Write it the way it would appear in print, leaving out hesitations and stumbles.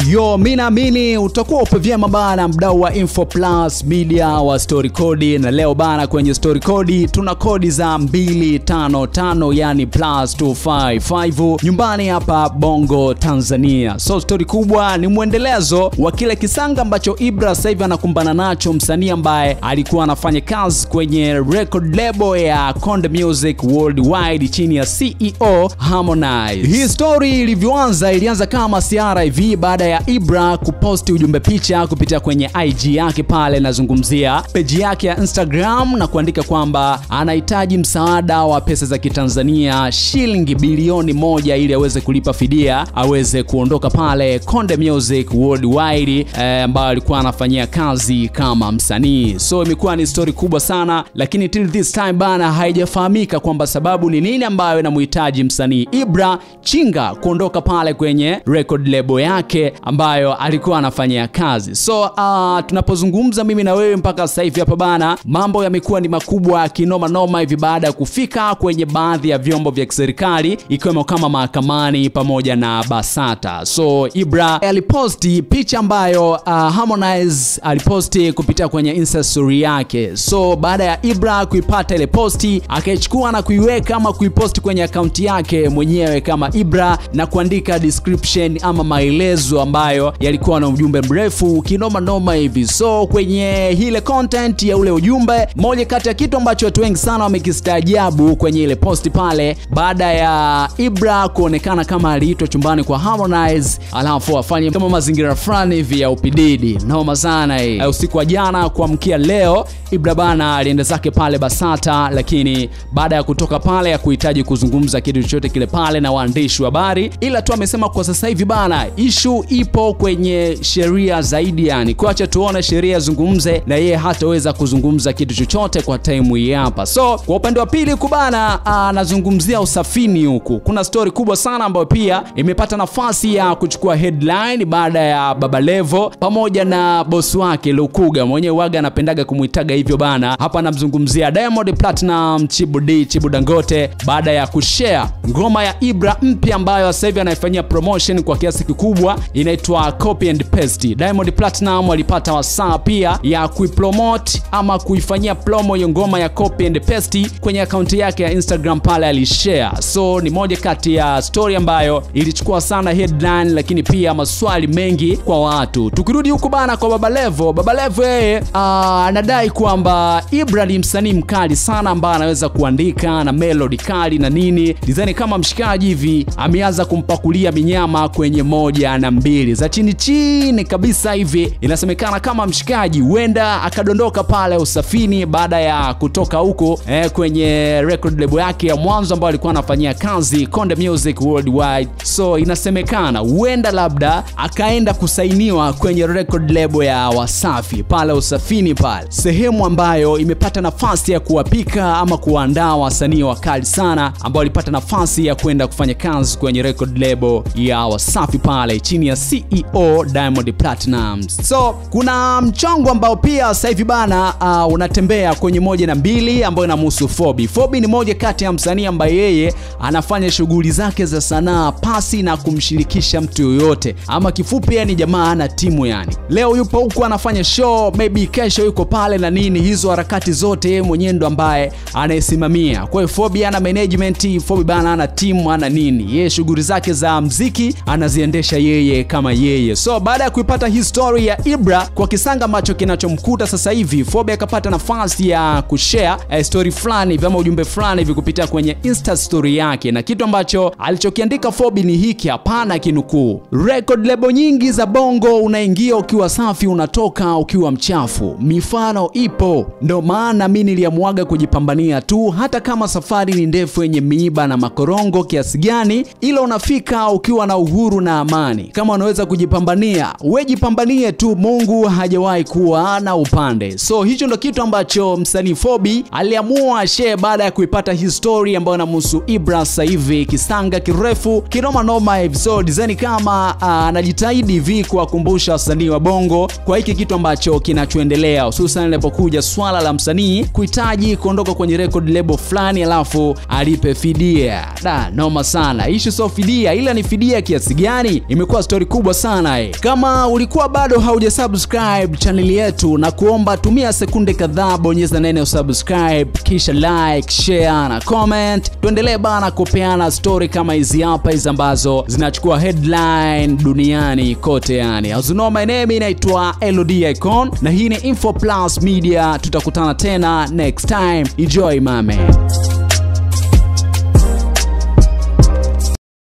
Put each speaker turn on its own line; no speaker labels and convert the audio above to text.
Yo, mimi naamini utakuwa upo vyema bana, mdau wa Info Plus Media wa Story Code. Na leo bana, kwenye Story Code tuna kodi za 255, yani plus 255 nyumbani hapa Bongo Tanzania. So story kubwa ni muendelezo wa kile kisanga ambacho Ibra sasa hivi anakumbana nacho, msanii ambaye alikuwa anafanya kazi kwenye record label ya Konde Music Worldwide chini ya CEO Harmonize. Hii story ilianza kama siara hivi baada ya Ibra kuposti ujumbe picha kupitia kwenye IG yake pale, nazungumzia page yake ya Instagram, na kuandika kwamba anahitaji msaada wa pesa za kitanzania shilingi bilioni 1 ili aweze kulipa fidia, aweze kuondoka pale Konde Music Worldwide ambayo alikuwa anafanyia kazi kama msanii. So imekuwa ni story kubwa sana, lakini till this time bana haijafahamika kwamba sababu ni nini ambayo inamhitaji msanii Ibra Chinga kuondoka pale kwenye record label yake ambayo alikuwa anafanyia kazi. So tunapozungumza mimi na wewe mpaka sasa hivi hapa bana, mambo yamekuwa ni makubwa kinoma noma hivi baada ya kufika kwenye baadhi ya vyombo vya kiserikali ikiwemo kama mahakamani pamoja na BASATA. So Ibra aliposti picha ambayo Harmonize aliposti kupitia kwenye Insta story yake. So baada ya Ibra kuipata ile posti, akaichukua na kuiweka ama kuiposti kwenye account yake mwenyewe kama Ibra na kuandika description ama maelezo ambayo yalikuwa na ujumbe mrefu kinoma noma hivi. So kwenye ile content ya ule ujumbe, moja kati ya kitu ambacho watu wengi sana wamekistaajabu kwenye ile posti pale, baada ya Ibra kuonekana kama aliitwa chumbani kwa Harmonize alafu afanye kama mazingira fulani hivi ya upididi noma sana hii. Usiku wa jana kuamkia leo, Ibra bana alienda zake pale BASATA, lakini baada ya kutoka pale ya kuhitaji kuzungumza kitu chochote kile pale na waandishi wa habari, ila tu amesema kwa sasa hivi bana issue ipo kwenye sheria zaidi, yani kuacha tuone sheria zungumze na yeye hataweza kuzungumza kitu chochote kwa time hii hapa. So kwa upande wa pili kubana anazungumzia usafini huku. Kuna story kubwa sana ambayo pia imepata nafasi ya kuchukua headline baada ya Baba Levo pamoja na boss wake Lukuga, mwenyewe waga anapendaga kumuitaga hivyo bana. Hapa namzungumzia Diamond Platinum Chibu Dangote, baada ya kushare ngoma ya Ibra mpya ambayo sasa hivi anaifanyia promotion kwa kiasi kikubwa, inaitwa Copy and Paste. Diamond Platinum alipata wasaa pia ya kuipromote ama kuifanyia promo ya ngoma ya Copy and Paste kwenye account yake ya Instagram pale alishare. So ni moja kati ya story ambayo ilichukua sana headline, lakini pia maswali mengi kwa watu. Tukirudi huko bana kwa Baba Levo yeye anadai kwamba Ibra ni msanii mkali sana ambaye anaweza kuandika na melody kali na nini. Design kama mshikaji hivi ameanza kumpakulia minyama kwenye 1 na 2 za chini kabisa hivi. Inasemekana kama mshikaji huenda akadondoka pale usafini baada ya kutoka huko kwenye record label yake ya mwanzo ambayo alikuwa anafanyia kazi Konde Music Worldwide. So inasemekana huenda labda akaenda kusainiwa kwenye record label ya Wasafi pale usafini pale, sehemu ambayo imepata nafasi ya kuwapika ama kuandaa wasanii wakali sana ambao walipata nafasi ya kwenda kufanya kazi kwenye record label ya Wasafi pale chini ya CEO Diamond Platinum. So kuna mchongo ambao pia sasa hivi bana unatembea kwenye 1 na 2 ambayo inamhusu Fobi. Fobi ni moja kati ya msanii ambaye yeye anafanya shughuli zake za sanaa pasi na kumshirikisha mtu yoyote, ama kifupi yani jamaa ana timu yani. Leo yupo huko anafanya show, maybe kesho yuko pale na nini, hizo harakati zote yeye mwenyewe ndo ambaye anayesimamia. Kwa hiyo Fobi ana management, Fobi bana ana timu, ana nini, yeye shughuli zake za muziki anaziendesha yeye kama yeye. So baada ya kuipata history ya Ibra kwa kisanga macho kinachomkuta sasa hivi, Fobi akapata nafasi ya kushare story fulani kama ujumbe fulani hivi kupitia kwenye Insta story yake, na kitu ambacho alichokiandika Fobi ni hiki, hapana kinukuu: record label nyingi za Bongo unaingia ukiwa safi, unatoka ukiwa mchafu, mifano ipo, ndo maana mimi niliamwaga kujipambania tu, hata kama safari ni ndefu yenye miiba na makorongo kiasi gani, ila unafika ukiwa na uhuru na amani. Kama unaweza kujipambania, wewe jipambanie tu, Mungu hajawahi kuwa na upande. So hicho ndo kitu ambacho msanii Fobi aliamua share baada ya kuipata history ambayo inamhusu Ibra sasa hivi, kisanga kirefu kinoma noma hivi. So design kama anajitahidi hivi kuwakumbusha wasanii wa Bongo kwa hiki kitu ambacho kinachoendelea, hususan inapokuja swala la msanii kuhitaji kuondoka kwenye record label fulani alafu alipe fidia. Noma sana. Issue so fidia, ila ni fidia kiasi gani? Imekuwa story story kubwa sana hii. Kama ulikuwa bado haujasubscribe channel yetu, na kuomba tumia sekunde kadhaa, bonyeza neno subscribe, kisha like, share na comment. Tuendelee bana kupeana story kama hizi hapa, hizi ambazo zinachukua headline duniani kote yani. As you know, my name inaitwa LOD Icon na hii ni Info Plus Media. Tutakutana tena next time. Enjoy my man.